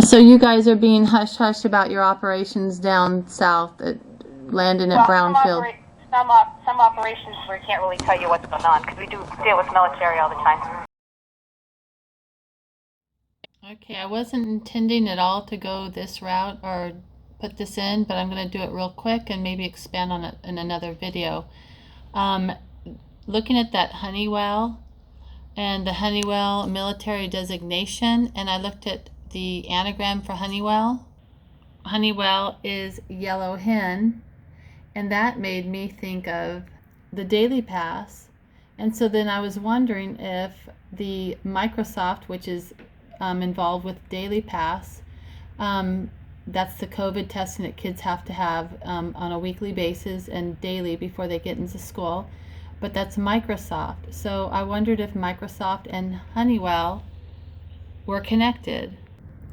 So you guys are being hush-hush about your operations down south at Landon at Brownfield. Some operations we can't really tell you what's going on because we do deal with military all the time. Okay, I wasn't intending at all to go this route or put this in, but I'm going to do it real quick and maybe expand on it in another video. Looking at that Honeywell and the Honeywell military designation, and I looked at the anagram for Honeywell. Honeywell is yellow hen, and that made me think of the Daily Pass. And so then I was wondering if the Microsoft, which is involved with Daily Pass, that's the COVID testing that kids have to have on a weekly basis and daily before they get into school. But that's Microsoft. So I wondered if Microsoft and Honeywell were connected.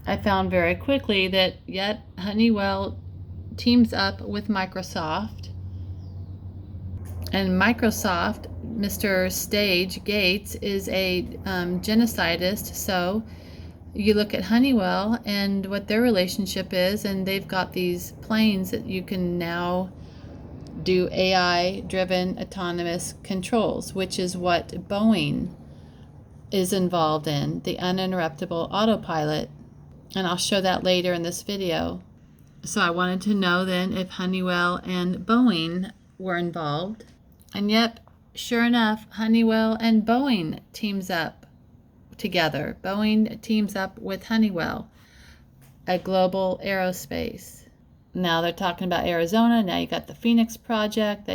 I found very quickly that yet Honeywell teams up with Microsoft, and Microsoft, Mr. Stage Gates, is a genocidist. So you look at Honeywell and what their relationship is, and they've got these planes that you can now do AI-driven autonomous controls, which is what Boeing is involved in, the uninterruptible autopilot. And I'll show that later in this video. So I wanted to know then if Honeywell and Boeing were involved. And yep, sure enough, Honeywell and Boeing teams up together. Boeing teams up with Honeywell at Global Aerospace. Now they're talking about Arizona. Now you got the Phoenix project.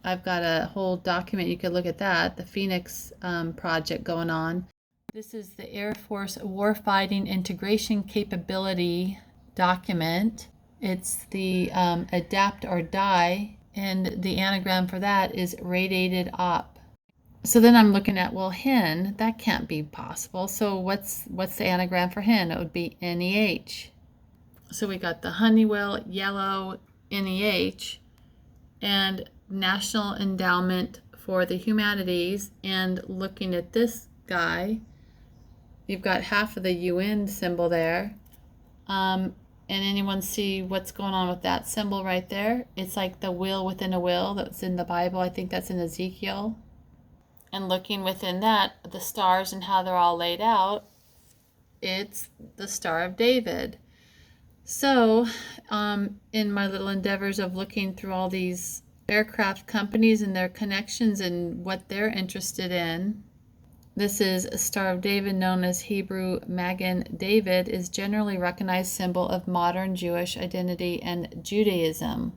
I've got a whole document. You could look at that, the Phoenix project going on. This is the Air Force Warfighting Integration Capability document. It's the Adapt or Die, and the anagram for that is Radiated Op. So then I'm looking at, well, hen, that can't be possible. So what's the anagram for hen? It would be NEH. So we got the Honeywell yellow NEH and National Endowment for the Humanities. And looking at this guy, you've got half of the UN symbol there. And anyone see what's going on with that symbol right there? It's like the will within a will that's in the Bible. I think that's in Ezekiel. And looking within that, the stars and how they're all laid out, it's the Star of David. So in my little endeavors of looking through all these aircraft companies and their connections and what they're interested in, this is a Star of David, known as Hebrew Magen David, is generally recognized symbol of modern Jewish identity and Judaism.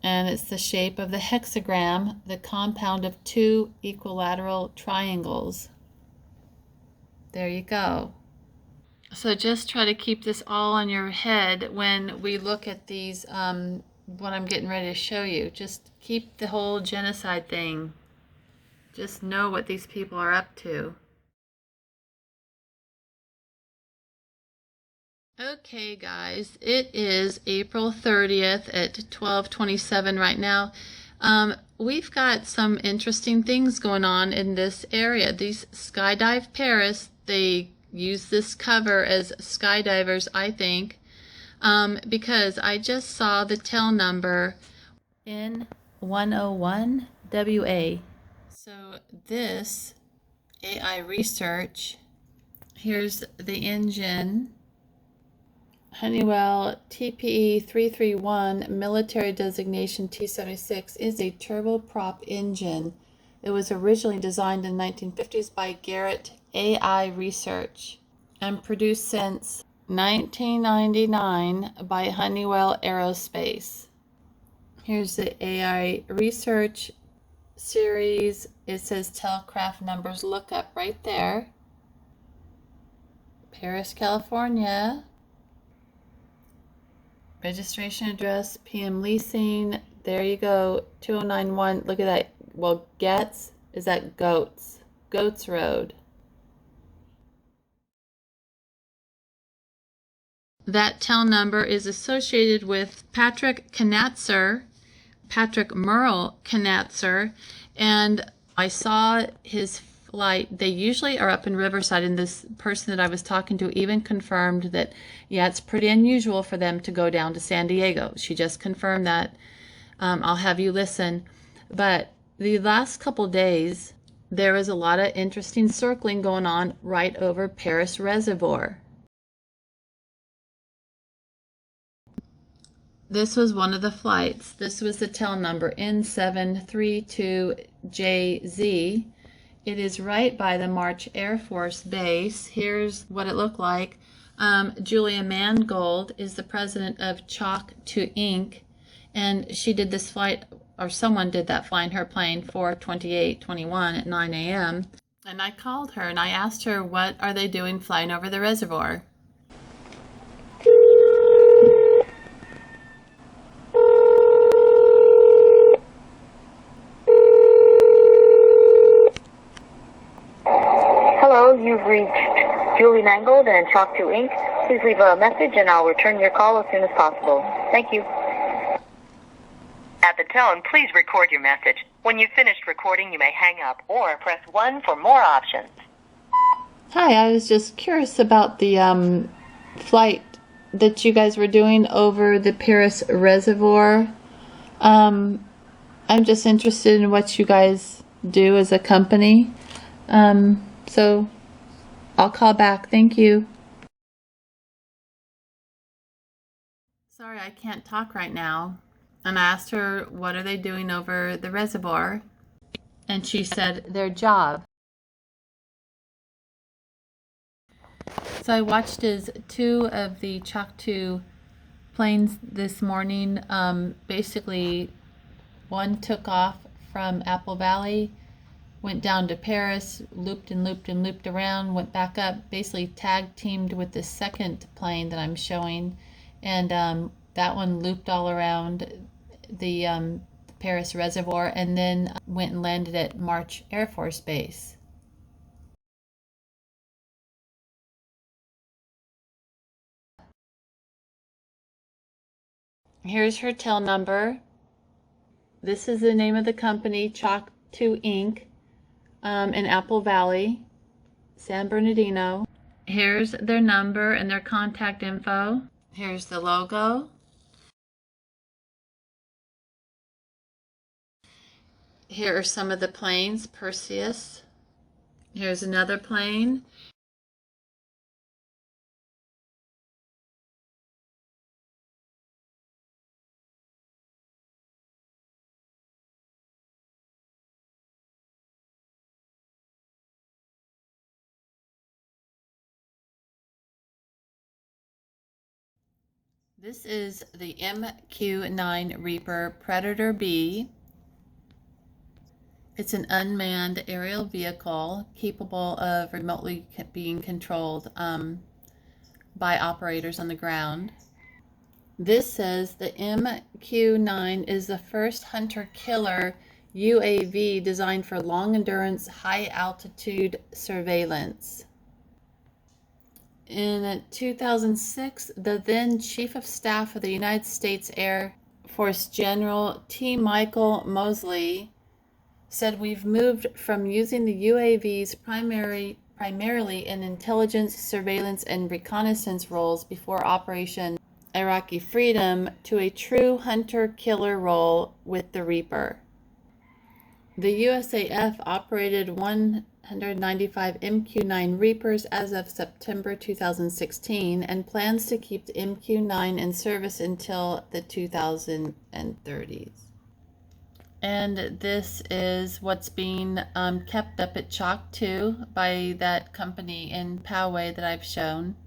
And it's the shape of the hexagram, the compound of two equilateral triangles. There you go. So just try to keep this all in your head when we look at these, what I'm getting ready to show you. Just keep the whole genocide thing. Just know what these people are up to. Okay, guys, it is April 30th at 12:27 right now. We've got some interesting things going on in this area. These Skydive Paris, they use this cover as skydivers, I think, because I just saw the tail number N101WA. So this AI research, here's the engine, Honeywell TPE 331 military designation T76 is a turboprop engine. It was originally designed in the 1950s by Garrett AI Research and produced since 1999 by Honeywell Aerospace. Here's the AI Research series. It says Telcraft numbers lookup right there. Paris, California. Registration address, PM Leasing. There you go, 2091. Look at that. Well, Getz, is that Goats? Goats Road. That tail number is associated with Patrick Merle Knatzer, and I saw his flight. They usually are up in Riverside, and this person that I was talking to even confirmed that, yeah, it's pretty unusual for them to go down to San Diego. She just confirmed that. I'll have you listen. But the last couple days, there was a lot of interesting circling going on right over Paris Reservoir. This was one of the flights. This was the tail number N732JZ. It is right by the March Air Force Base. Here's what it looked like. Julia Mangold is the president of Chalk to Inc. And she did this flight, or someone did that flying her plane, 4/28/21 at 9 a.m. And I called her and I asked her, what are they doing flying over the reservoir? Hello, you've reached Julie Mangold and Chalk 2 Inc. Please leave a message and I'll return your call as soon as possible. Thank you. At the tone, please record your message. When you've finished recording, you may hang up or press 1 for more options. Hi, I was just curious about the flight that you guys were doing over the Paris Reservoir. I'm just interested in what you guys do as a company. So I'll call back. Thank you. Sorry, I can't talk right now. And I asked her, what are they doing over the reservoir? And she said, their job. So I watched as two of the Chalk 2 planes this morning. Basically, one took off from Apple Valley, went down to Paris, looped and looped and looped around, went back up, basically tag teamed with the second plane that I'm showing. And that one looped all around the Paris Reservoir and then went and landed at March Air Force Base. Here's her tail number. This is the name of the company, Chalk 2 Inc. In Apple Valley, San Bernardino. Here's their number and their contact info. Here's the logo. Here are some of the planes, Perseus. Here's another plane. This is the MQ-9 Reaper Predator B. It's an unmanned aerial vehicle capable of remotely being controlled by operators on the ground. This says the MQ-9 is the first hunter-killer UAV designed for long-endurance, high-altitude surveillance. In 2006, the then Chief of Staff of the United States Air Force General T. Michael Mosley said, "We've moved from using the UAVs primarily in intelligence, surveillance, and reconnaissance roles before Operation Iraqi Freedom to a true hunter-killer role with the Reaper." The USAF operated 195 MQ-9 Reapers as of September 2016 and plans to keep the MQ-9 in service until the 2030s. And this is what's being kept up at Chalk 2 by that company in Poway that I've shown.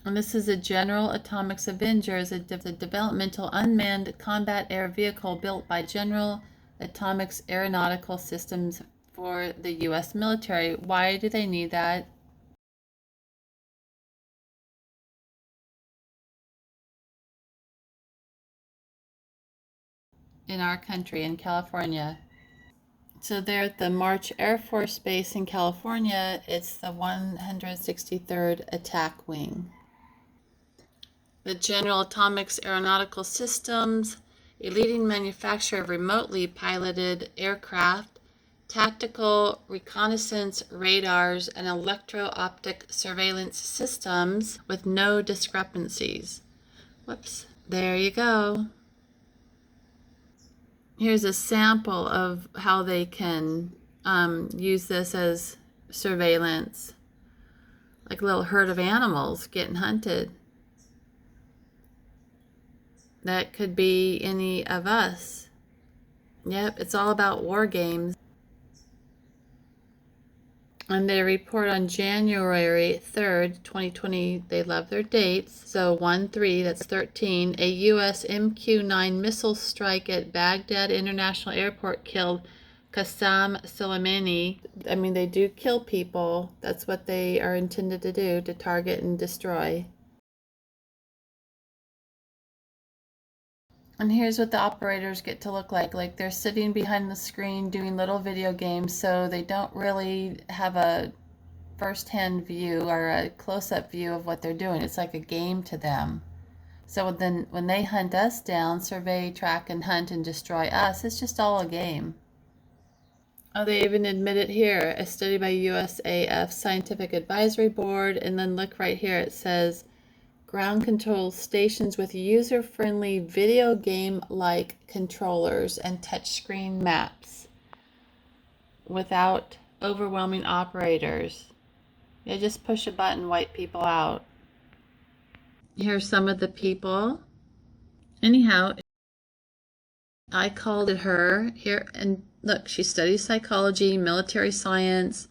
And this is a General Atomics Avenger, a developmental unmanned combat air vehicle built by General Atomics Aeronautical Systems for the U.S. military. Why do they need that? In our country, in California. So they're at the March Air Force Base in California. It's the 163rd Attack Wing. The General Atomics Aeronautical Systems, a leading manufacturer of remotely piloted aircraft, tactical reconnaissance radars and electro-optic surveillance systems with no discrepancies. Whoops, there you go. Here's a sample of how they can use this as surveillance, like a little herd of animals getting hunted. That could be any of us. Yep, it's all about war games. And they report on January 3rd, 2020, they love their dates. So 1/3, that's 13, a U.S. MQ-9 missile strike at Baghdad International Airport killed Qassam Soleimani. I mean, they do kill people. That's what they are intended to do, to target and destroy. And here's what the operators get to look like. Like, they're sitting behind the screen doing little video games, so they don't really have a first-hand view or a close-up view of what they're doing. It's like a game to them. So then when they hunt us down, survey, track, and hunt and destroy us, it's just all a game. Oh, they even admit it here. A study by USAF Scientific Advisory Board. And then look right here, it says ground control stations with user-friendly video game-like controllers and touchscreen maps without overwhelming operators. Yeah, just push a button, wipe people out. Here's some of the people. Anyhow, I called her here, and look, she studies psychology, military science,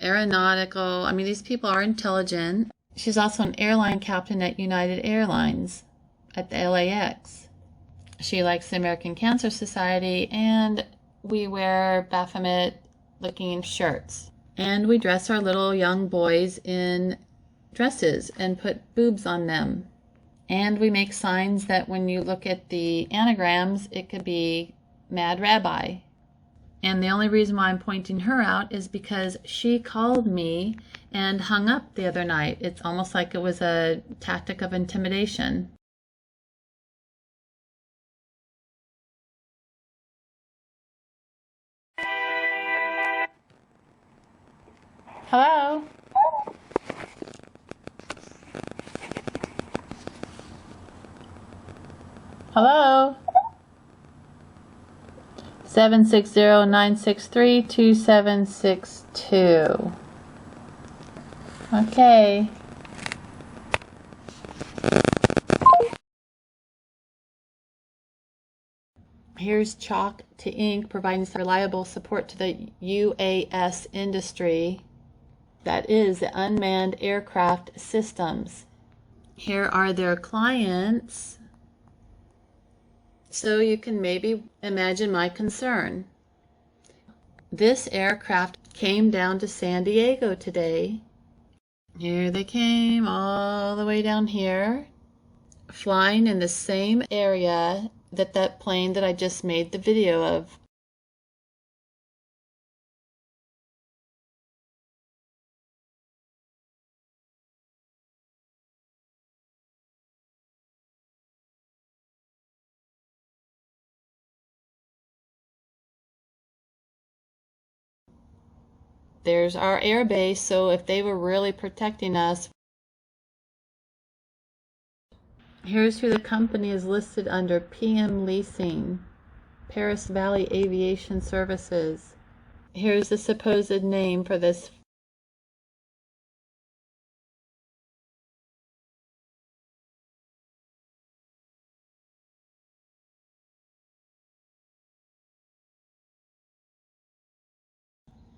aeronautical. I mean, these people are intelligent. She's also an airline captain at United Airlines at the LAX. She likes the American Cancer Society, and we wear Baphomet looking shirts. And we dress our little young boys in dresses and put boobs on them. And we make signs that when you look at the anagrams, it could be Mad Rabbi. And the only reason why I'm pointing her out is because she called me and hung up the other night. It's almost like it was a tactic of intimidation. Hello? Hello? 760-963-2762. Okay. Here's Chalk to Ink providing reliable support to the UAS industry. That is the unmanned aircraft systems. Here are their clients. So you can maybe imagine my concern. This aircraft came down to San Diego today. Here they came all the way down here, flying in the same area that plane that I just made the video of. There's our air base, so if they were really protecting us. Here's who the company is listed under: PM Leasing, Paris Valley Aviation Services. Here's the supposed name for this.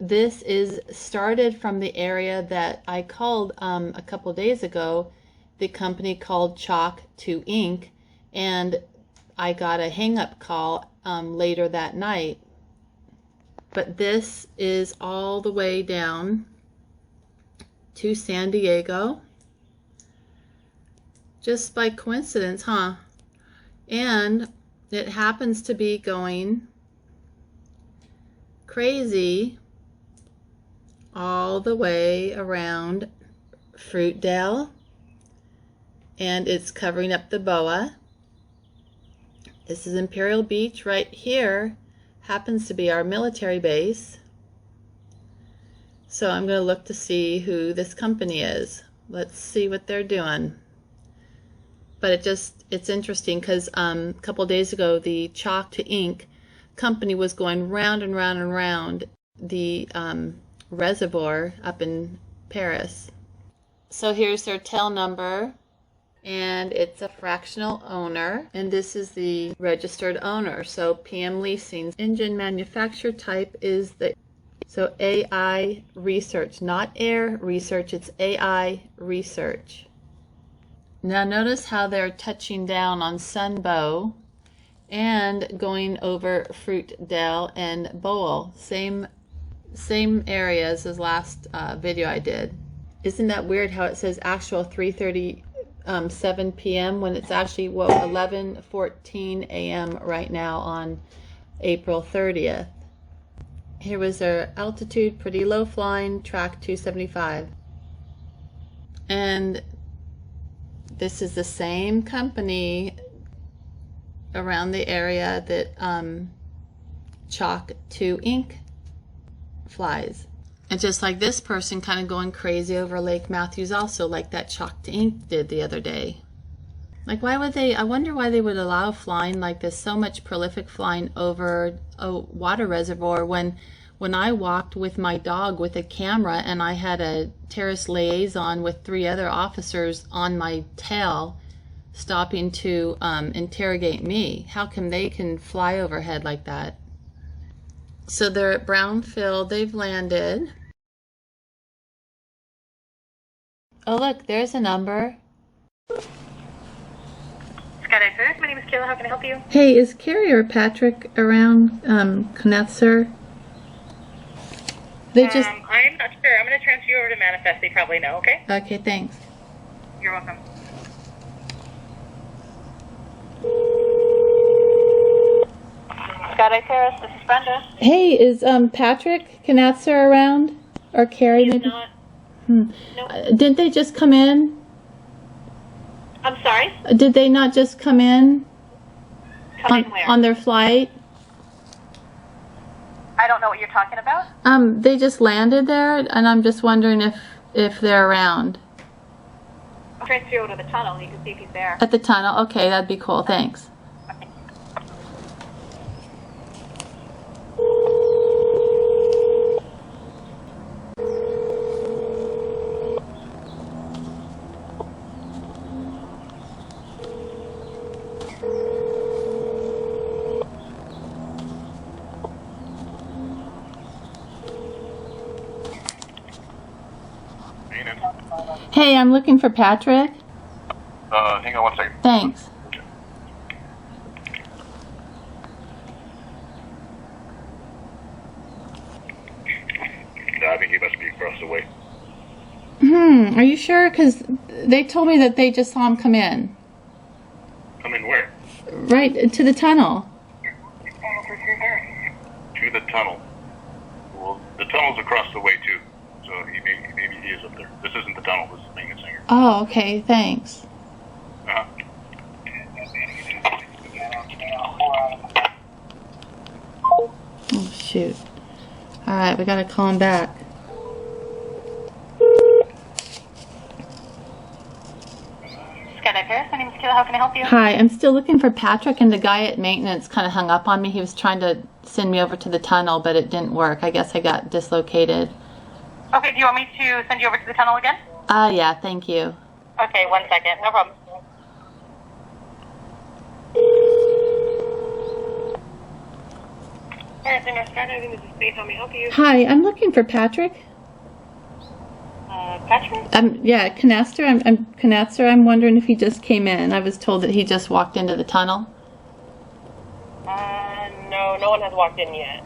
This is started from the area that I called a couple days ago, the company called Chalk to Ink, and I got a hang-up call later that night. But this is all the way down to San Diego. Just by coincidence, huh? And it happens to be going crazy all the way around Fruitdale, and it's covering up the boa. This is Imperial Beach. Right here happens to be our military base. So I'm going to look to see who this company is. Let's see what they're doing. But it's interesting because a couple days ago the chalk to ink company was going round and round and round the reservoir up in Paris. So here's their tail number, and it's a fractional owner, and this is the registered owner. So PM Leasing. Engine manufacturer type is the AI Research, not Air Research, it's AI Research. Now notice how they're touching down on Sunbow and going over Fruitdale and Bowl. Same areas as last video I did. Isn't that weird how it says actual 3:37 p.m. when it's actually 11:14 a.m. right now on April 30th. Here was their altitude, pretty low flying, track 275. And this is the same company around the area that chalk to ink flies. And just like this person kind of going crazy over Lake Matthews also, like that chalk to ink did the other day. Like why would they, I wonder why they would allow flying like this, so much prolific flying over a water reservoir when I walked with my dog with a camera and I had a terrorist liaison with 3 other officers on my tail stopping to interrogate me. How come they can fly overhead like that? So they're at Brownfield, they've landed. Oh look, there's a number. Skydive First, my name is Kayla, how can I help you? Hey, is Carrie or Patrick around Knetzer? They just... I'm not sure. I'm going to transfer you over to Manifest. They probably know, okay? Okay, thanks. You're welcome. Skydive Paris, this is Brenda. Hey, is Patrick Knetzer around? Or Carrie He's maybe? not. No. Didn't they just come in? I'm sorry? Did they not just come in? Come in where? On their flight? I don't know what you're talking about. They just landed there, and I'm just wondering if they're around. I'll transfer you over to the tunnel. You can see if he's there. At the tunnel? Okay, that'd be cool. Thanks. Hey, I'm looking for Patrick. Hang on one second. Thanks. I think he must be across the way. Are you sure? Because they told me that they just saw him come in. Come in where? Right to the tunnel. To the tunnel. Well, the tunnel's across the way too. So maybe he is up there. This isn't the tunnel. This is maintenance hangar. Oh, okay. Thanks. Uh-huh. Oh, shoot. All right, we got to call him back. Skydive Paris, my name is Kayla. How can I help you? Hi, I'm still looking for Patrick, and the guy at maintenance kind of hung up on me. He was trying to send me over to the tunnel, but it didn't work. I guess I got dislocated. Okay, do you want me to send you over to the tunnel again? Yeah, thank you. Okay, 1 second. No problem. Paris, I'm skydiving. This is Faith. How may I help you? Hi, I'm looking for Patrick. Patrick? Yeah, Canastor. I'm Canastor. I'm wondering if he just came in. I was told that he just walked into the tunnel. No one has walked in yet.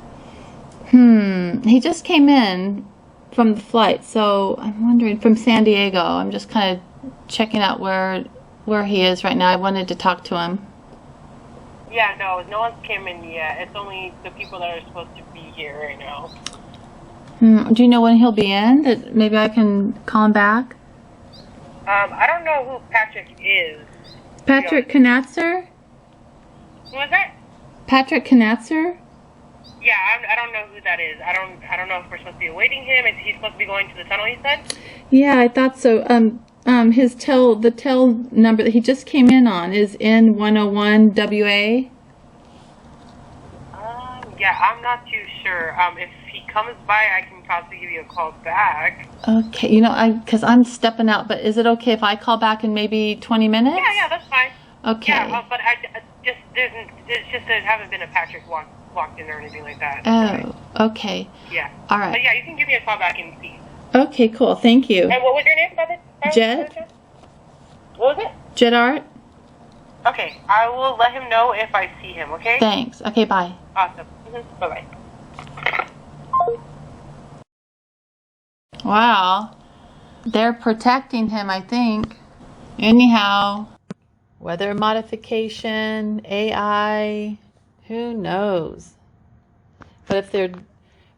He just came in from the flight, so I'm wondering, from San Diego. I'm just kind of checking out where he is right now. I wanted to talk to him. Yeah, no one's came in yet. It's only the people that are supposed to be here right now. Do you know when he'll be in? That maybe I can call him back? I don't know who Patrick is. Patrick Knatzer? Who is that? Patrick Knatzer? Yeah, I don't know who that is. I don't know if we're supposed to be awaiting him. Is he supposed to be going to the tunnel, he said? Yeah, I thought so. The tail number that he just came in on is N101 WA. Yeah, I'm not too sure. If he comes by, I can possibly give you a call back. Okay, because I'm stepping out, but is it okay if I call back in maybe 20 minutes? Yeah, that's fine. Okay. Yeah, but it's just there haven't been a Patrick walked in or anything like that. Oh, okay. Yeah. All right. But yeah, you can give me a call back and see. Okay, cool. Thank you. And what was your name, brother? Jed? What was it? Jed Art? Okay, I will let him know if I see him, okay? Thanks. Okay, bye. Awesome. Bye-bye. Wow. They're protecting him, I think. Anyhow, weather modification, AI, who knows? But if they're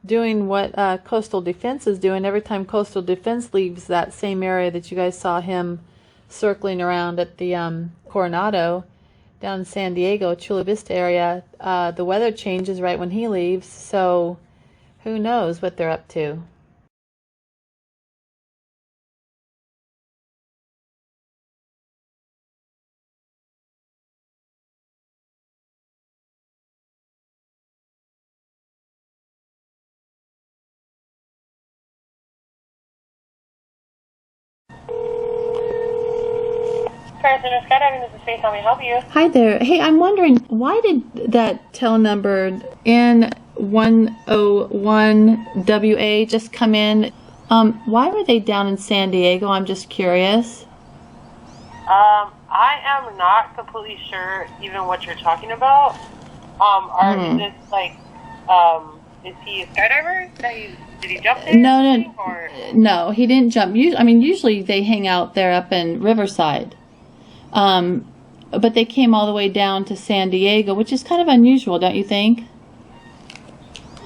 doing what Coastal Defense is doing, every time Coastal Defense leaves that same area that you guys saw him circling around at the Coronado, down in San Diego, Chula Vista area, the weather changes right when he leaves, so who knows what they're up to. Skydiving, this is Faith. How may I help you? Hi there. Hey, I'm wondering, why did that tail number N101WA just come in? Why were they down in San Diego? I'm just curious. I am not completely sure even what you're talking about. Is this like, is he a skydiver? Did he jump there? No, he didn't jump. Usually they hang out there up in Riverside. But they came all the way down to San Diego, which is kind of unusual, don't you think?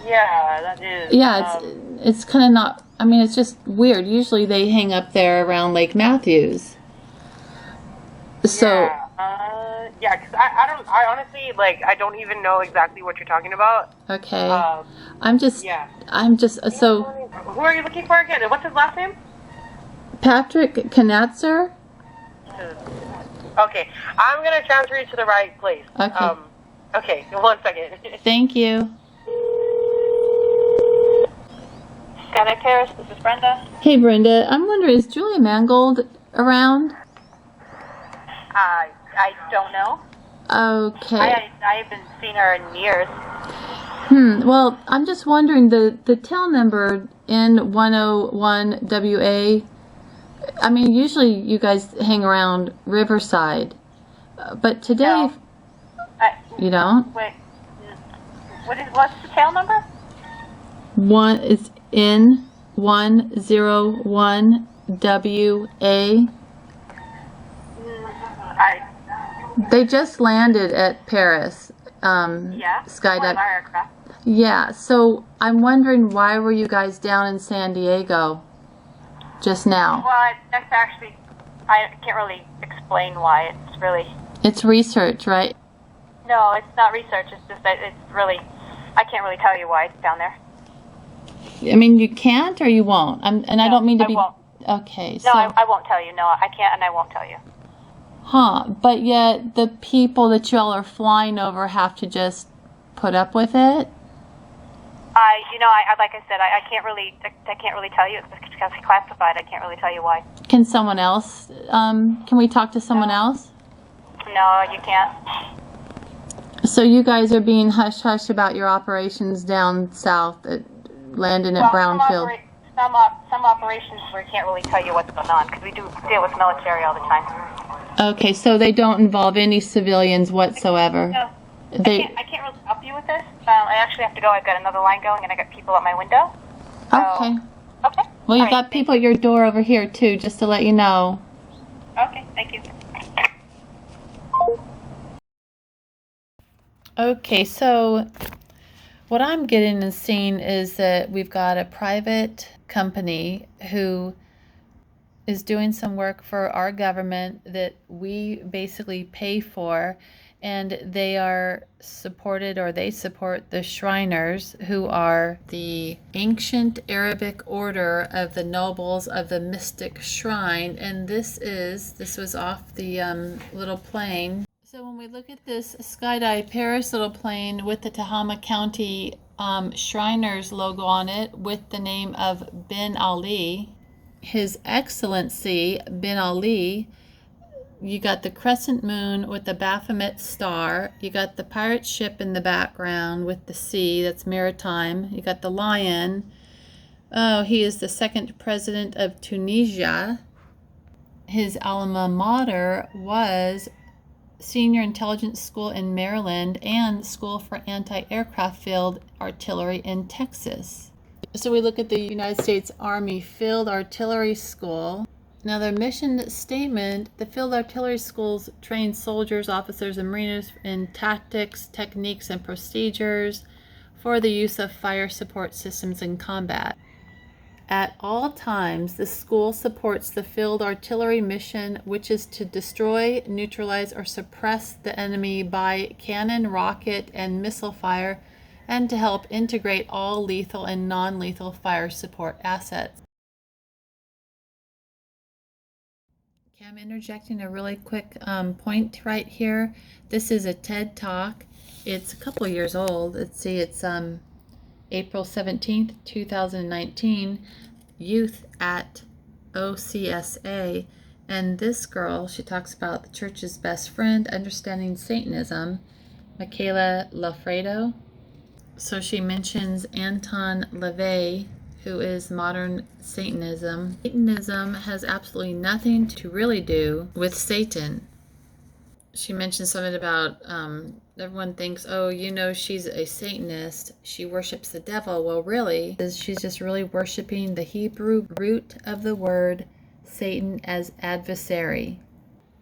Yeah, that is. Yeah, it's kind of not. It's just weird. Usually they hang up there around Lake Matthews. So. Yeah, because I honestly, I don't even know exactly what you're talking about. Okay. So. Who are you looking for again? And what's his last name? Patrick Knatzer. Okay, I'm gonna transfer you to the right place. Okay. Okay, 1 second. Thank you. Skydive Paris, this is Brenda. Hey Brenda, I'm wondering, is Julia Mangold around? I don't know. Okay. I haven't seen her in years. Well, I'm just wondering, the tail number N101WA, usually you guys hang around Riverside, but today, No. You don't? Wait, what's the tail number? One is N101WA. They just landed at Paris. Yeah. Skydive. One of our aircraft. Yeah, so I'm wondering, why were you guys down in San Diego just now? Well, that's actually, I can't really explain why. It's research, right? No, it's not research. It's just that I can't really tell you why it's down there. You can't or you won't? I don't mean to be... I won't. Okay, No, I won't tell you. No, I can't and I won't tell you. But yet the people that y'all are flying over have to just put up with it? Like I said, I can't really tell you. It's because it's classified. I can't really tell you why. Can someone else, can we talk to someone else? No, you can't. So you guys are being hush-hush about your operations down south at landing at Brownfield? Some operations we can't really tell you what's going on because we do deal with military all the time. Okay, so they don't involve any civilians whatsoever? No. I can't really help you with this. I actually have to go. I've got another line going, and I got people at my window. Okay. Okay. Well, you've got people at your door over here, too, just to let you know. Okay, thank you. Okay, so what I'm getting and seeing is that we've got a private company who is doing some work for our government that we basically pay for, and they are supported, or they support the Shriners, who are the ancient Arabic order of the nobles of the mystic shrine. And this was off the little plane. So when we look at this skydive Paris little plane with the Tehama County Shriners logo on it, with the name of Bin Ali, His Excellency Bin Ali, you got the crescent moon with the Baphomet star. You got the pirate ship in the background with the sea, that's maritime. You got the lion. Oh, he is the second president of Tunisia. His alma mater was Senior Intelligence School in Maryland and School for Anti-Aircraft Field Artillery in Texas. So we look at the United States Army Field Artillery School. Now, their mission statement: the field artillery schools train soldiers, officers, and mariners in tactics, techniques, and procedures for the use of fire support systems in combat. At all times, the school supports the field artillery mission, which is to destroy, neutralize, or suppress the enemy by cannon, rocket, and missile fire, and to help integrate all lethal and non-lethal fire support assets. Okay, I'm interjecting a really quick point right here. This is a TED Talk. It's a couple years old. Let's see, it's April 17th, 2019, Youth at OCSA. And this girl, she talks about the church's best friend, understanding Satanism, Michaela Lafredo. So she mentions Anton LaVey, who is modern Satanism. Satanism has absolutely nothing to really do with Satan. She mentions something about everyone thinks, oh, you know, she's a Satanist, she worships the devil. Well, really, she's just really worshiping the Hebrew root of the word Satan as adversary.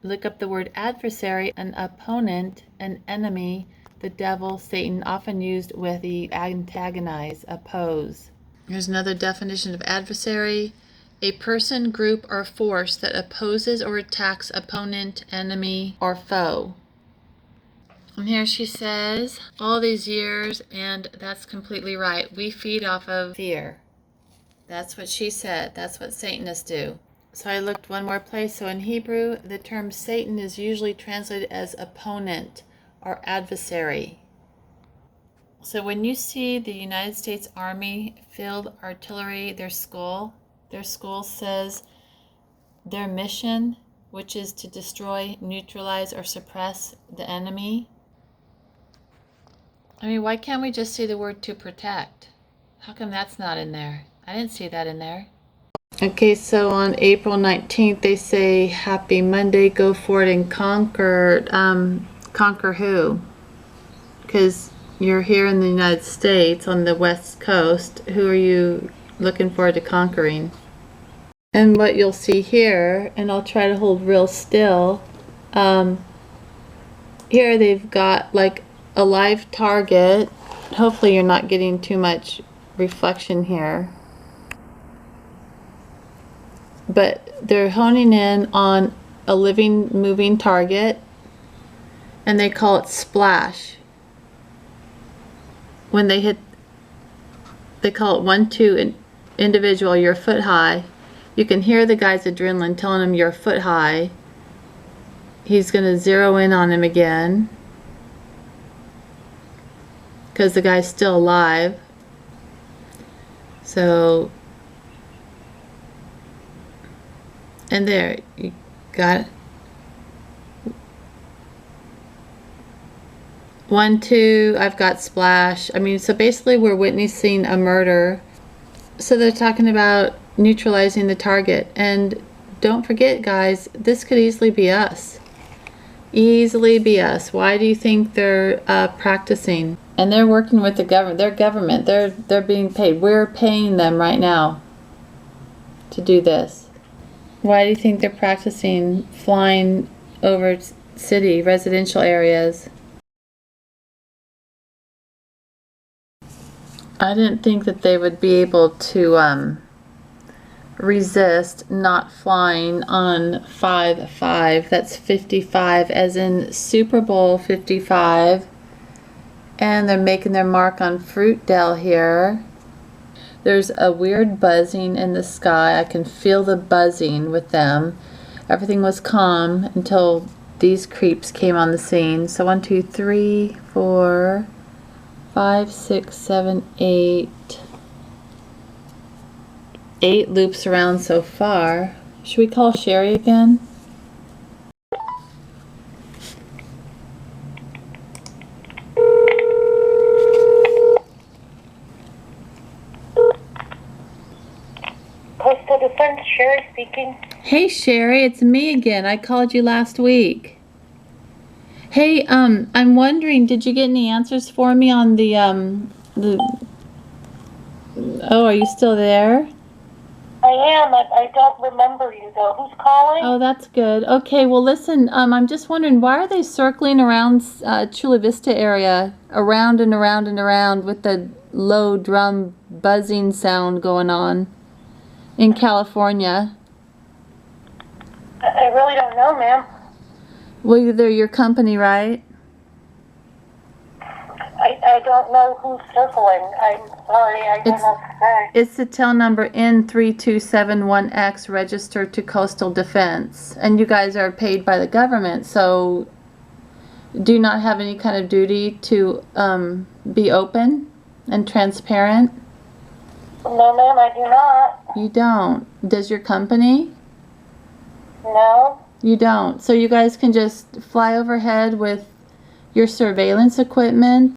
Look up the word adversary: an opponent, an enemy, the devil, Satan, often used with the antagonize, oppose. Here's another definition of adversary: a person, group, or force that opposes or attacks opponent, enemy, or foe. And here she says, all these years, and that's completely right, we feed off of fear. That's what she said. That's what Satanists do. So I looked one more place. So in Hebrew, the term Satan is usually translated as opponent or adversary. So when you see the United States Army Field Artillery, their school says their mission, which is to destroy, neutralize, or suppress the enemy. I mean, why can't we just see the word to protect? How come that's not in there? I didn't see that in there. Okay, so on April 19th, they say, Happy Monday, go for it and conquer. Conquer who? Because you're here in the United States on the West Coast. Who are you looking forward to conquering? And what you'll see here, and I'll try to hold real still, here they've got like a live target. Hopefully you're not getting too much reflection here. But they're honing in on a living, moving target, and they call it splash. When they hit, they call it 1-2 individual, you're a foot high. You can hear the guy's adrenaline telling him you're a foot high. He's going to zero in on him again because the guy's still alive. So, and there, you got it. 1-2, I've got splash. I mean, so basically we're witnessing a murder. So they're talking about neutralizing the target. And don't forget, guys, this could easily be us. Easily be us. Why do you think they're practicing? And they're working with the government. Their government. They're being paid. We're paying them right now to do this. Why do you think they're practicing flying over city, residential areas? I didn't think that they would be able to resist not flying on 5/5. That's 55 as in Super Bowl 55. And they're making their mark on Fruitdale here. There's a weird buzzing in the sky. I can feel the buzzing with them. Everything was calm until these creeps came on the scene. So 1, 2, 3, 4, 5, 6, 7, 8. 8 loops around so far. Should we call Sherry again? Coastal Defense, Sherry speaking. Hey Sherry, it's me again. I called you last week. Hey, I'm wondering, did you get any answers for me on the oh, are you still there? I am. I don't remember you, though. Who's calling? Oh, that's good. Okay, well listen, I'm just wondering, why are they circling around Chula Vista area, around and around and around with the low drum buzzing sound going on in California? I really don't know, ma'am. Well, they're your company, right? I don't know who's circling. I'm sorry. I don't know what to say. It's the tail number N3271X registered to Coastal Defense. And you guys are paid by the government, so do you not have any kind of duty to be open and transparent? No, ma'am, I do not. You don't. Does your company? No. You don't. So you guys can just fly overhead with your surveillance equipment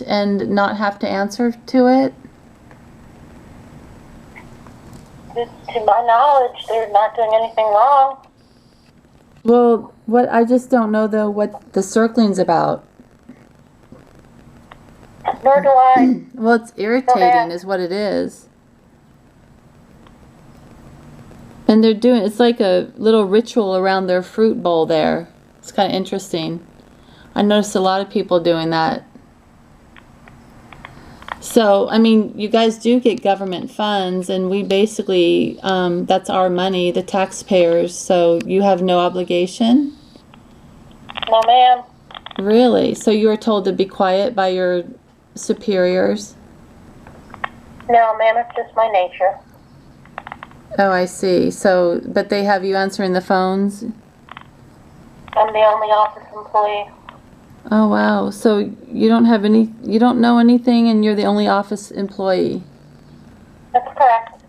and not have to answer to it? To my knowledge, they're not doing anything wrong. Well, what I just don't know though what the circling's about. Nor do I. Well, it's irritating is what it is. And they're doing, it's like a little ritual around their fruit bowl there. It's kind of interesting. I noticed a lot of people doing that. So, I mean, you guys do get government funds, and we basically, that's our money, the taxpayers, so you have no obligation? No, ma'am. Really? So you were told to be quiet by your superiors? No, ma'am, it's just my nature. Oh, I see. So, but they have you answering the phones? I'm the only office employee. Oh, wow. So you don't have any, you don't know anything and you're the only office employee? That's correct.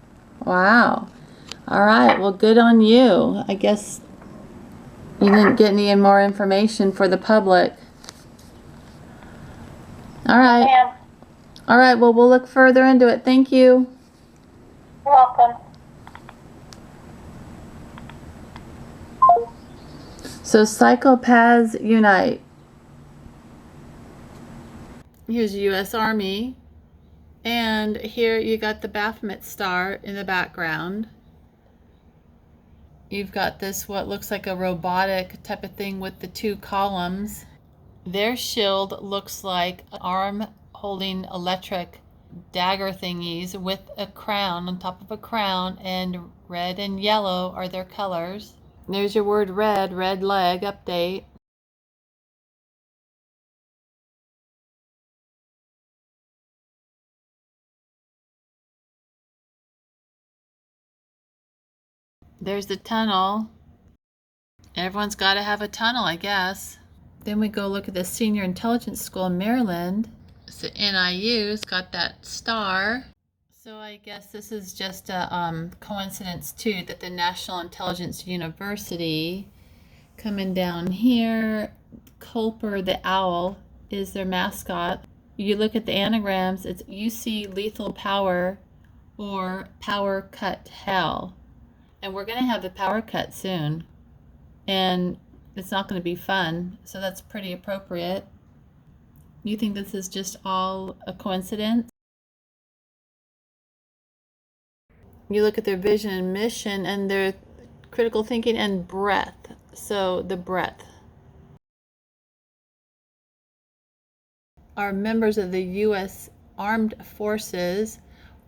Wow. All right. Well, good on you. I guess you didn't get any more information for the public. All right. Ma'am, All right. Well, we'll look further into it. Thank you. you're welcome. So psychopaths unite. Here's U.S. Army. And here you got the Baphomet star in the background. You've got this, what looks like a robotic type of thing with the 2 columns. Their shield looks like an arm holding electric dagger thingies with a crown on top of a crown, and red and yellow are their colors. There's your word red, red leg update. There's the tunnel. Everyone's got to have a tunnel, I guess. Then we go look at the Senior Intelligence School in Maryland. So NIU's got that star. So I guess this is just a coincidence too, that the National Intelligence University coming down here, Culper the owl is their mascot. You look at the anagrams, it's UC Lethal Power or Power Cut Hell. And we're going to have the power cut soon. And it's not going to be fun. So that's pretty appropriate. You think this is just all a coincidence? You look at their vision and mission and their critical thinking and breadth. So the breadth are members of the U.S. Armed Forces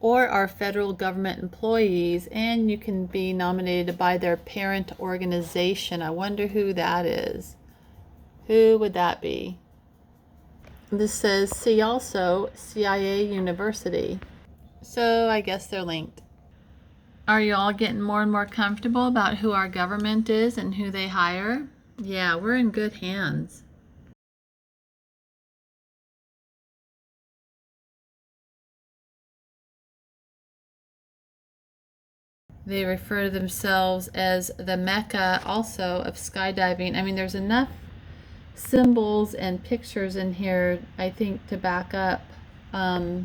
or are federal government employees, and you can be nominated by their parent organization. I wonder who that is. Who would that be? This says, see also CIA University. So I guess they're linked. Are you all getting more and more comfortable about who our government is and who they hire? Yeah, we're in good hands. They refer to themselves as the Mecca also of skydiving. I mean, there's enough symbols and pictures in here, I think, to back up our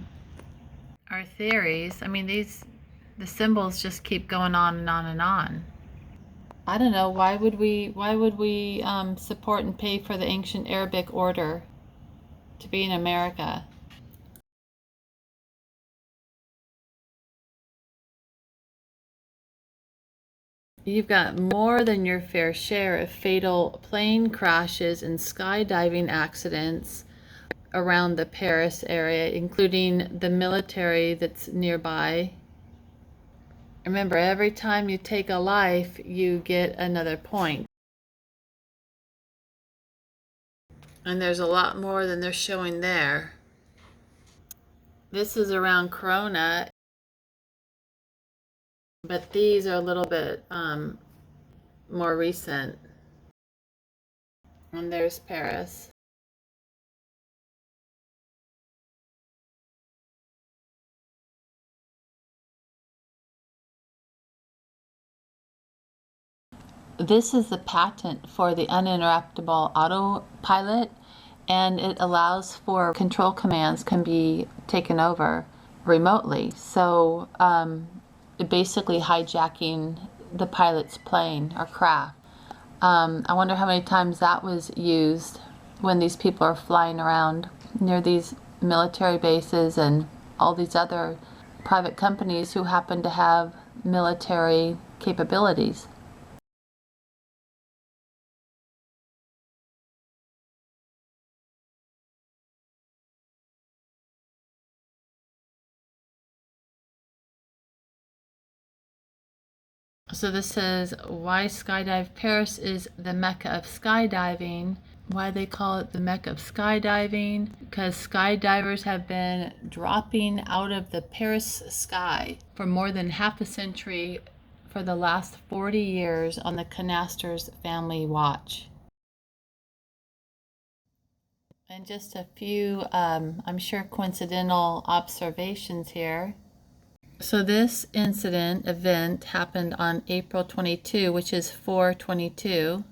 theories. I mean, the symbols just keep going on and on and on. I don't know, why would we support and pay for the ancient Arabic order to be in America? You've got more than your fair share of fatal plane crashes and skydiving accidents around the Paris area, including the military that's nearby. Remember, every time you take a life, you get another point. And there's a lot more than they're showing there. This is around Corona, but these are a little bit more recent. And there's Paris. This is the patent for the uninterruptible autopilot, and it allows for control commands can be taken over remotely. So basically hijacking the pilot's plane or craft. I wonder how many times that was used when these people are flying around near these military bases and all these other private companies who happen to have military capabilities. So this says why skydive Paris is the Mecca of skydiving. Why they call it the Mecca of skydiving? Because skydivers have been dropping out of the Paris sky for more than half a century for the last 40 years on the Canasters family watch. And just a few, I'm sure, coincidental observations here. So this event happened on April 22, which is 422.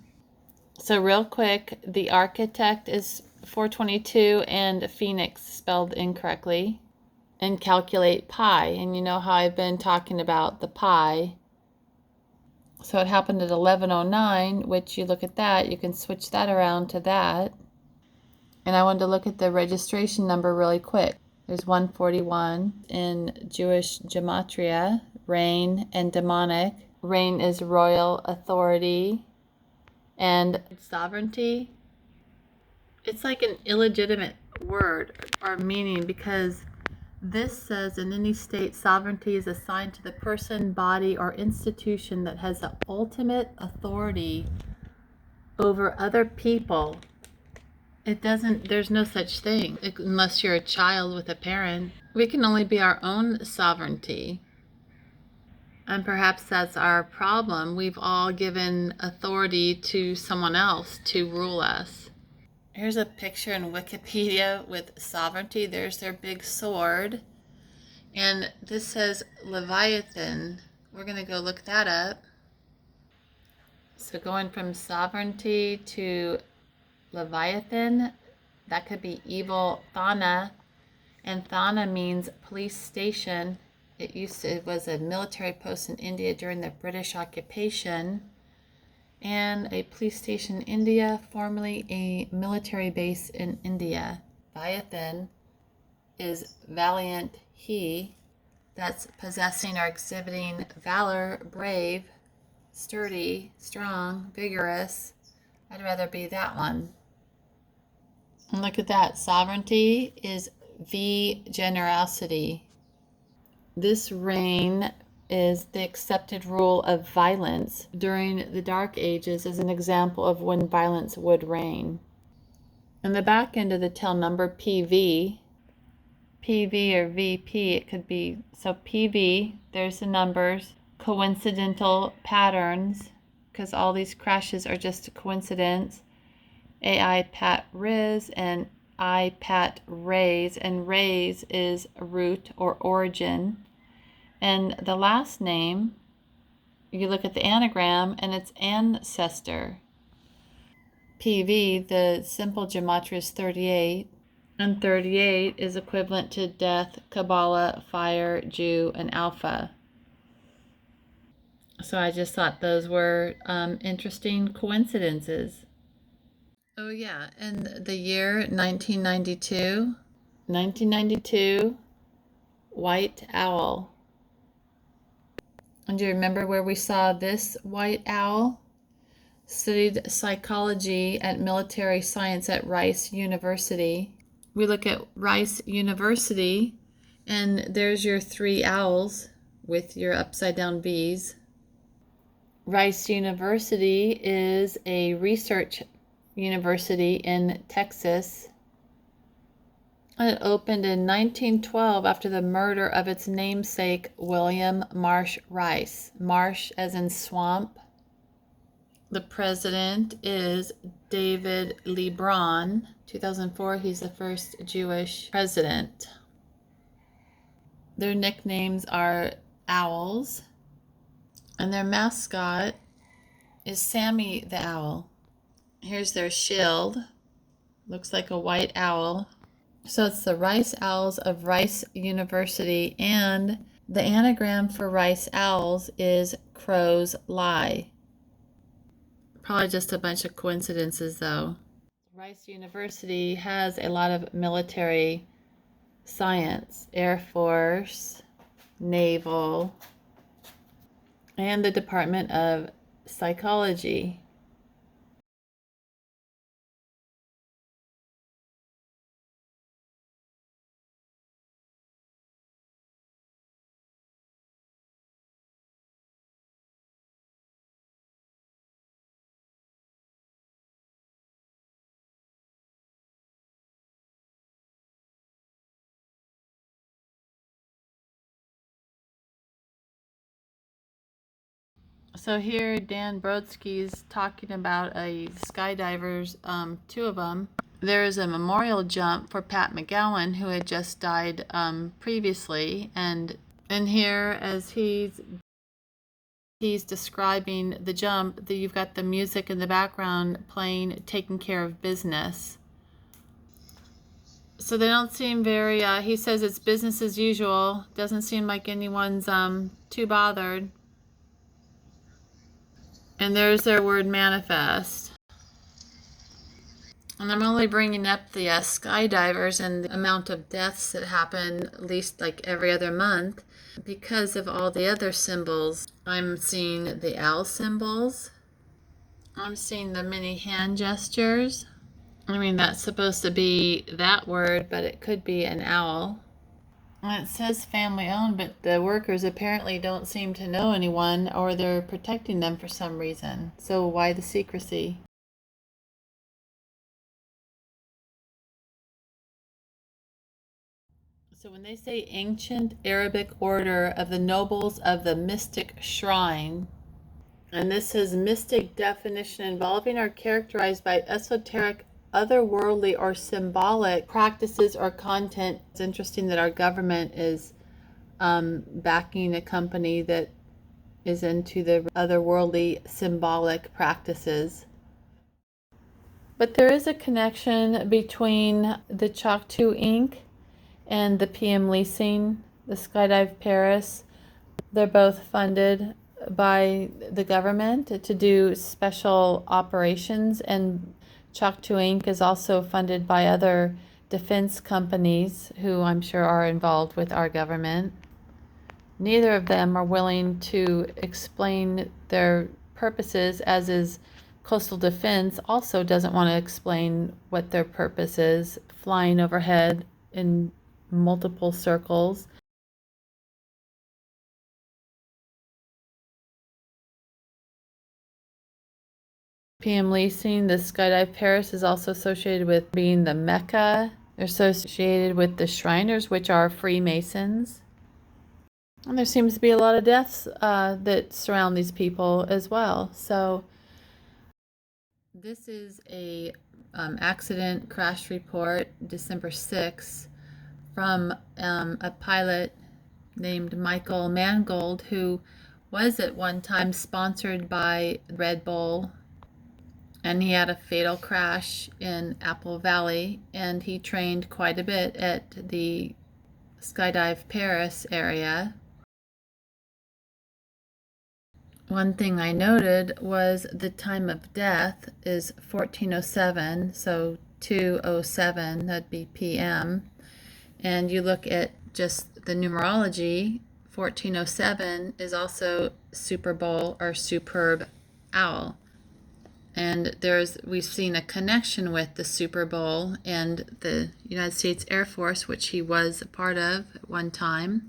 So real quick, the architect is 422 and Phoenix spelled incorrectly. And calculate pi. And you know how I've been talking about the pi. So it happened at 1109, which you look at that, you can switch that around to that. And I wanted to look at the registration number really quick. There's 141 in Jewish gematria, reign and demonic. Reign is royal authority and sovereignty. It's like an illegitimate word or meaning because this says in any state sovereignty is assigned to the person, body, or institution that has the ultimate authority over other people. It doesn't, there's no such thing unless you're a child with a parent. We can only be our own sovereignty. And perhaps that's our problem. We've all given authority to someone else to rule us. Here's a picture in Wikipedia with sovereignty. There's their big sword. And this says Leviathan. We're going to go look that up. So going from sovereignty to Leviathan, that could be evil Thana, and Thana means police station. It was a military post in India during the British occupation, and a police station in India, formerly a military base in India. Leviathan is valiant he, that's possessing or exhibiting valor, brave, sturdy, strong, vigorous. I'd rather be that one. And look at that. Sovereignty is V generosity. This rain is the accepted rule of violence during the Dark Ages as an example of when violence would reign. In the back end of the tail number PV or VP, it could be, so PV, there's the numbers, coincidental patterns, because all these crashes are just a coincidence, AI pat riz and I pat raise, and raise is root or origin. And the last name, you look at the anagram and it's ancestor. PV, the simple gematria is 38, and 38 is equivalent to death, Kabbalah, fire, Jew, and Alpha. So I just thought those were interesting coincidences. Oh yeah, and the year 1992, white owl. And do you remember where we saw this white owl? Studied psychology at military science at Rice University. We look at Rice University, and there's your 3 owls with your upside down V's. Rice University is a research university in Texas. It opened in 1912 after the murder of its namesake, William Marsh Rice. Marsh as in swamp. The president is David Lebron. 2004, he's the first Jewish president. Their nicknames are owls, and their mascot is Sammy the owl. Here's their shield. Looks like a white owl. So it's the Rice Owls of Rice University, and the anagram for Rice Owls is Crows Lie. Probably just a bunch of coincidences though. Rice University has a lot of military science, Air Force, Naval, and the Department of Psychology. So here Dan Brodsky's talking about a skydivers, 2 of them. There is a memorial jump for Pat McGowan, who had just died previously, and here as he's describing the jump, you've got the music in the background playing Taking Care of Business. So they don't seem very, he says it's business as usual. Doesn't seem like anyone's too bothered. And there's their word manifest. And I'm only bringing up the skydivers and the amount of deaths that happen at least like every other month because of all the other symbols. I'm seeing the owl symbols. I'm seeing the many hand gestures. I mean, that's supposed to be that word, but it could be an owl. And it says family owned, but the workers apparently don't seem to know anyone, or they're protecting them for some reason. So why the secrecy? So when they say ancient Arabic order of the nobles of the mystic shrine, and this says mystic definition involving or characterized by esoteric, otherworldly, or symbolic practices or content. It's interesting that our government is backing a company that is into the otherworldly symbolic practices. But there is a connection between the Chalk 2 Inc. and the PM Leasing, the Skydive Paris. They're both funded by the government to do special operations, and Chalk 2 Inc. is also funded by other defense companies who I'm sure are involved with our government. Neither of them are willing to explain their purposes, as is Coastal Defense also doesn't want to explain what their purpose is, flying overhead in multiple circles. PM leasing, the Skydive Paris is also associated with being the Mecca. They're associated with the Shriners, which are Freemasons. And there seems to be a lot of deaths that surround these people as well. So this is a accident crash report, December 6th, from a pilot named Michael Mangold, who was at one time sponsored by Red Bull, and he had a fatal crash in Apple Valley, and he trained quite a bit at the Skydive Paris area. One thing I noted was the time of death is 1407, so 2:07, that'd be PM. And you look at just the numerology, 1407 is also Super Bowl or Superb Owl. And we've seen a connection with the Super Bowl and the United States Air Force, which he was a part of at one time.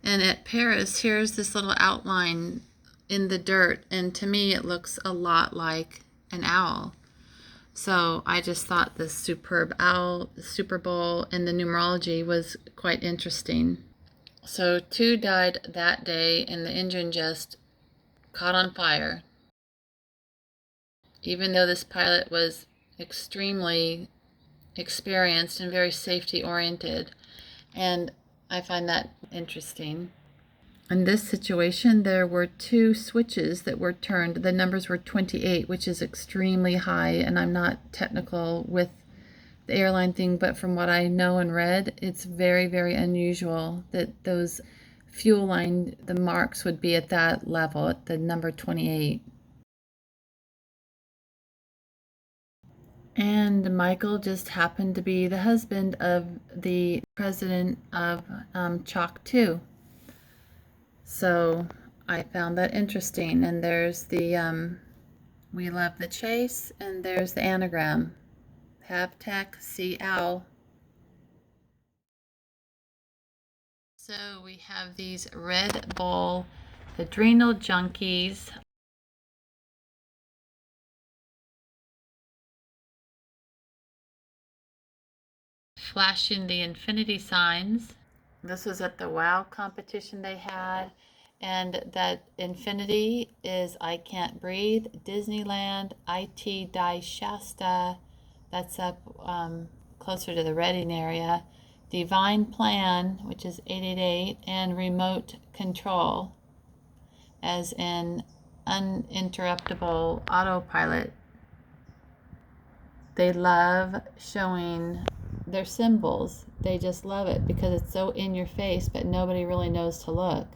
And at Paris, here's this little outline in the dirt, and to me it looks a lot like an owl. So I just thought the Superb Owl, Super Bowl, and the numerology was quite interesting. So 2 died that day, and the engine just caught on fire. Even though this pilot was extremely experienced and very safety oriented, and I find that interesting. In this situation, there were 2 switches that were turned. The numbers were 28, which is extremely high, and I'm not technical with the airline thing, but from what I know and read, it's very, very unusual that those fuel line, the marks would be at that level, at the number 28. And Michael just happened to be the husband of the president of Chalk 2. So I found that interesting. And there's the We Love the Chase, and there's the anagram. Have tech, see owl. So we have these Red Bull adrenal junkies. Flashing the infinity signs. This was at the WOW competition they had, and that infinity is I Can't Breathe, Disneyland, IT Die Shasta, that's up closer to the Reading area, Divine Plan, which is 888, and Remote Control, as in uninterruptible autopilot. They love showing their symbols. They just love it because it's so in your face, but nobody really knows to look.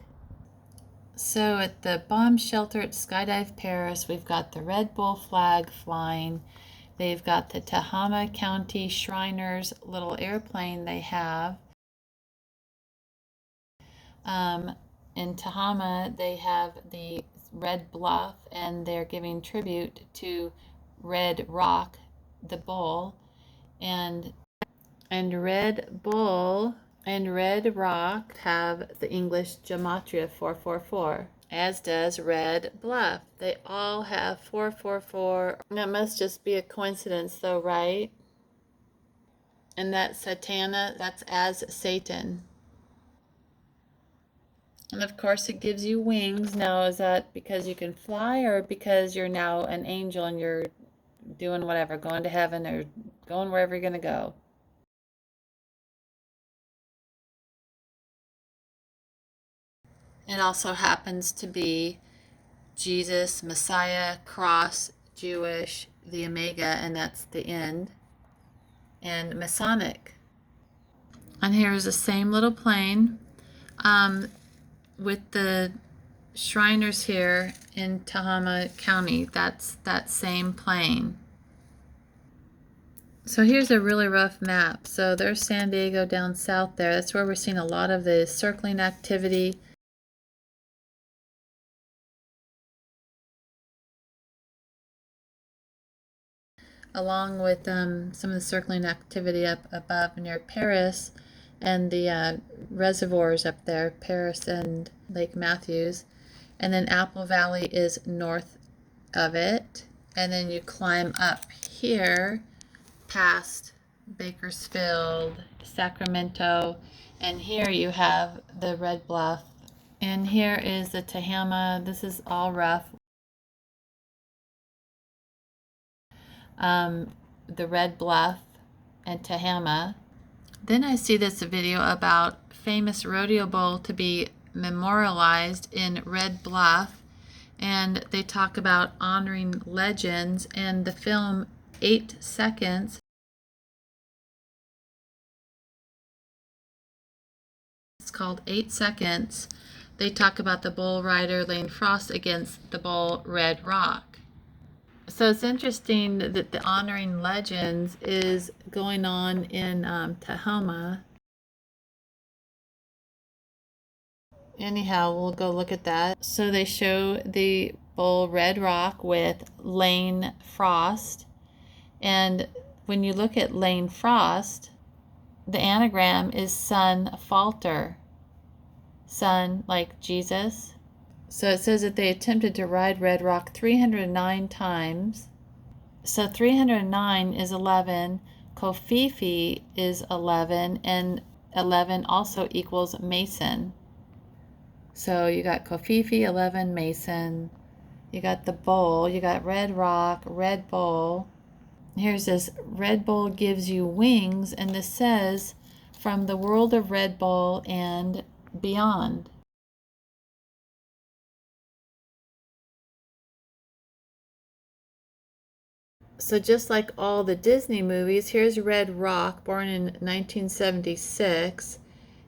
So at the bomb shelter at Skydive Paris, we've got the Red Bull flag flying. They've got the Tehama County Shriners little airplane they have. In Tehama, they have the Red Bluff, and they're giving tribute to Red Rock, the bull, and Red Bull and Red Rock have the English gematria 444, as does Red Bluff. They all have 444. That must just be a coincidence though, right? And that Satana, that's as Satan. And of course it gives you wings. Now, is that because you can fly, or because you're now an angel and you're doing whatever, going to heaven or going wherever you're going to go? It also happens to be Jesus, Messiah, cross, Jewish, the Omega, and that's the end, and Masonic. And here's the same little plane with the Shriners here in Tehama County. That's that same plane. So here's a really rough map. So there's San Diego down south there. That's where we're seeing a lot of the circling activity. Along with some of the circling activity up above near Paris, and the reservoirs up there, Paris and Lake Matthews. And then Apple Valley is north of it. and then you climb up here past Bakersfield, Sacramento, and here you have the Red Bluff, and here is the Tehama. This is all rough. The Red Bluff and Tehama. Then I see this video about famous rodeo bull to be memorialized in Red Bluff, and they talk about honoring legends, and the film 8 Seconds, it's called 8 Seconds, they talk about the bull rider Lane Frost against the bull Red Rock. So it's interesting that the honoring legends is going on in Tehama. Anyhow, we'll go look at that. So they show the bull Red Rock with Lane Frost. And when you look at Lane Frost, the anagram is son falter. Son like Jesus. So it says that they attempted to ride Red Rock 309 times. So 309 is 11. Kofifi is 11. And 11 also equals Mason. So you got Kofifi, 11, Mason. You got the bull. You got Red Rock, Red Bull. Here's this, Red Bull gives you wings. And this says, from the world of Red Bull and beyond. So just like all the Disney movies, here's Red Rock, born in 1976.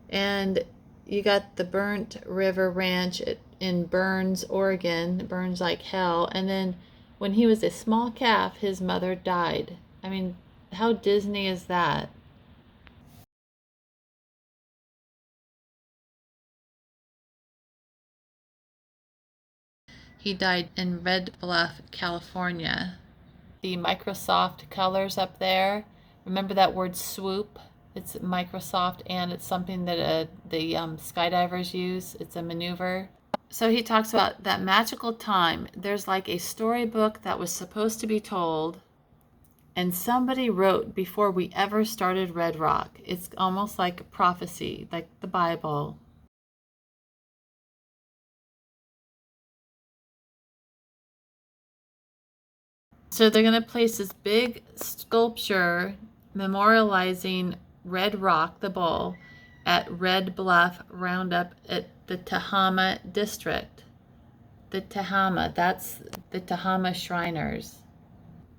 And you got the Burnt River Ranch in Burns, Oregon. Burns like hell. And then when he was a small calf, his mother died. I mean, how Disney is that? He died in Red Bluff, California. The Microsoft colors up there. Remember that word swoop? It's Microsoft, and it's something that the skydivers use. It's a maneuver. So he talks about that magical time. There's like a storybook that was supposed to be told, and somebody wrote before we ever started Red Rock. It's almost like a prophecy, like the Bible. So they're going to place this big sculpture memorializing Red Rock, the bull, at Red Bluff Roundup at the Tehama district. The Tehama, that's the Tehama Shriners.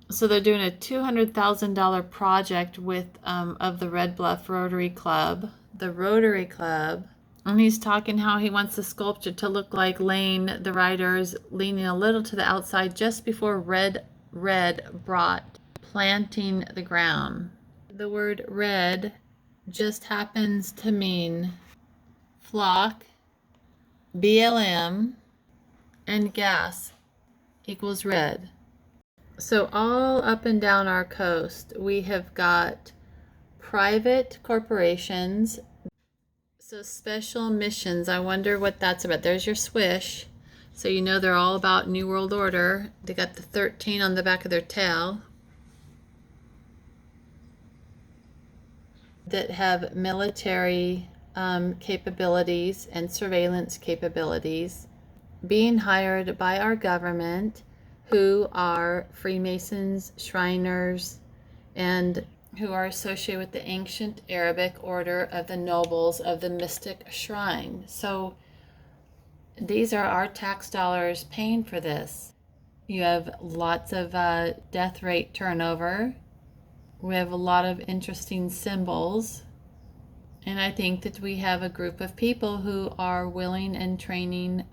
So they're doing a $200,000 project with of the Red Bluff Rotary Club, the Rotary Club. And he's talking how he wants the sculpture to look like Lane, the rider, is leaning a little to the outside just before Red brought planting the ground. The word red just happens to mean flock, BLM, and gas equals red. So all up and down our coast, we have got private corporations. So special missions, I wonder what that's about. There's your swish. So you know they're all about New World Order. They got the 13 on the back of their tail. That have military capabilities and surveillance capabilities, being hired by our government, who are Freemasons, Shriners, and who are associated with the ancient Arabic order of the nobles of the mystic shrine. So these are our tax dollars paying for this. You have lots of death rate turnover. We have a lot of interesting symbols. And I think that we have a group of people who are willing and training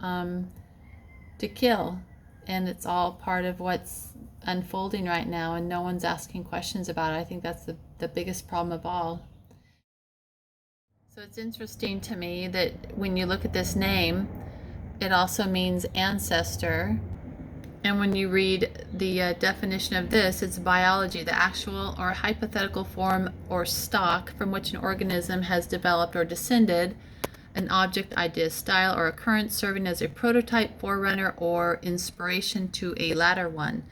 to kill. And it's all part of what's unfolding right now, and no one's asking questions about it. I think that's the biggest problem of all. So it's interesting to me that when you look at this name, it also means ancestor. And when you read the definition of this, it's biology, the actual or hypothetical form or stock from which an organism has developed or descended, an object, idea, style, or occurrence serving as a prototype, forerunner, or inspiration to a latter one.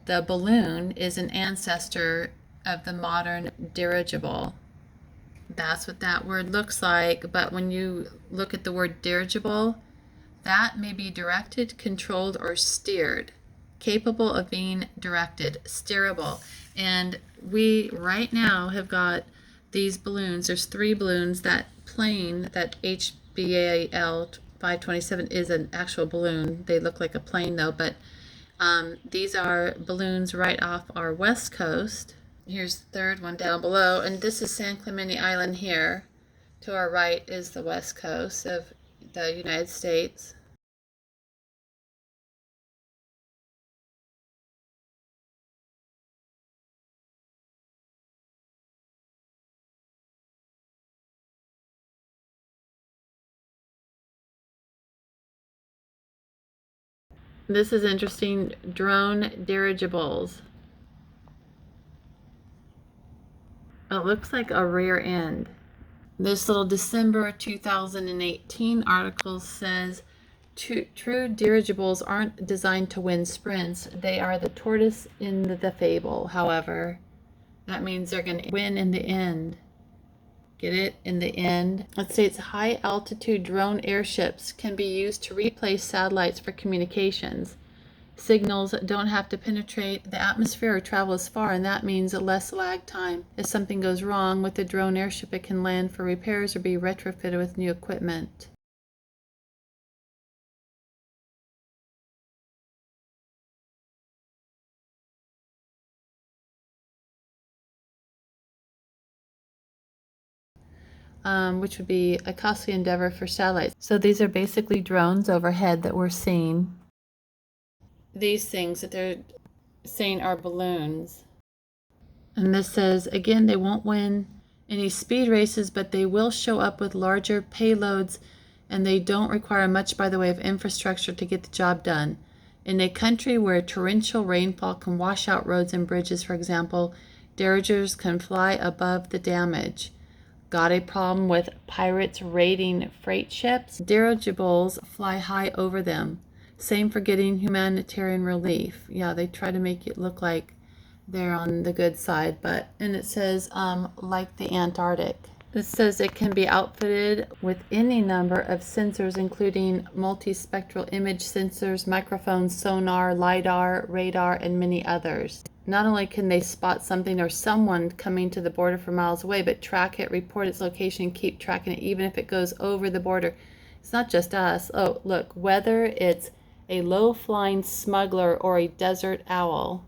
the balloon is an ancestor of the modern dirigible. That's what that word looks like, but when you look at the word dirigible, that may be directed, controlled, or steered, capable of being directed, steerable. And we right now have got these balloons. There's 3 balloons. That plane, that HBAL 527 is an actual balloon. They look like a plane though, but these are balloons right off our west coast. Here's the 3rd one down below, and this is San Clemente Island here. To our right is the west coast of the United States. This is interesting, drone dirigibles. It looks like a rear end. This little December 2018 article says, true dirigibles aren't designed to win sprints. They are the tortoise in the fable. However, that means they're going to win in the end. Get it? In the end. It states high altitude drone airships can be used to replace satellites for communications. Signals don't have to penetrate the atmosphere or travel as far, and that means less lag time. If something goes wrong with the drone airship, it can land for repairs or be retrofitted with new equipment. Which would be a costly endeavor for satellites. So these are basically drones overhead that we're seeing. These things that they're saying are balloons. And this says, again, they won't win any speed races, but they will show up with larger payloads, and they don't require much by the way of infrastructure to get the job done. In a country where torrential rainfall can wash out roads and bridges, for example, dirigibles can fly above the damage. Got a problem with pirates raiding freight ships? Dirigibles fly high over them. Same for getting humanitarian relief. Yeah, they try to make it look like they're on the good side, and it says like the Antarctic. It says it can be outfitted with any number of sensors, including multispectral image sensors, microphones, sonar, LiDAR, radar, and many others. Not only can they spot something or someone coming to the border from miles away, but track it, report its location, keep tracking it, even if it goes over the border. It's not just us. Oh, look, whether it's a low-flying smuggler or a desert owl.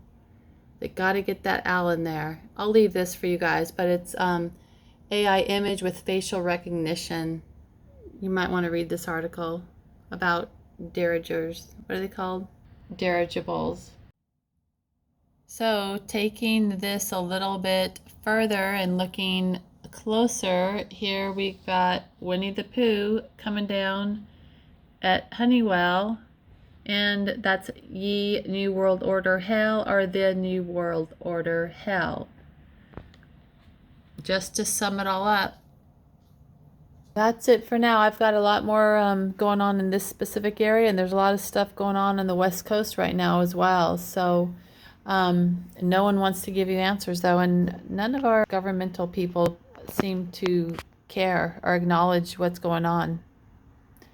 They got to get that owl in there. I'll leave this for you guys, but it's AI image with facial recognition. You might want to read this article about dirigers. What are they called? Dirigibles. So taking this a little bit further and looking closer, here we've got Winnie the Pooh coming down at Honeywell, and that's Ye New World Order Hell, or the New World Order Hell. Just to sum it all up, that's it for now. I've got a lot more going on in this specific area, and there's a lot of stuff going on the West Coast right now as well. So no one wants to give you answers though, and none of our governmental people seem to care or acknowledge what's going on.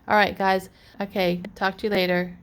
All right, guys. Okay, talk to you later.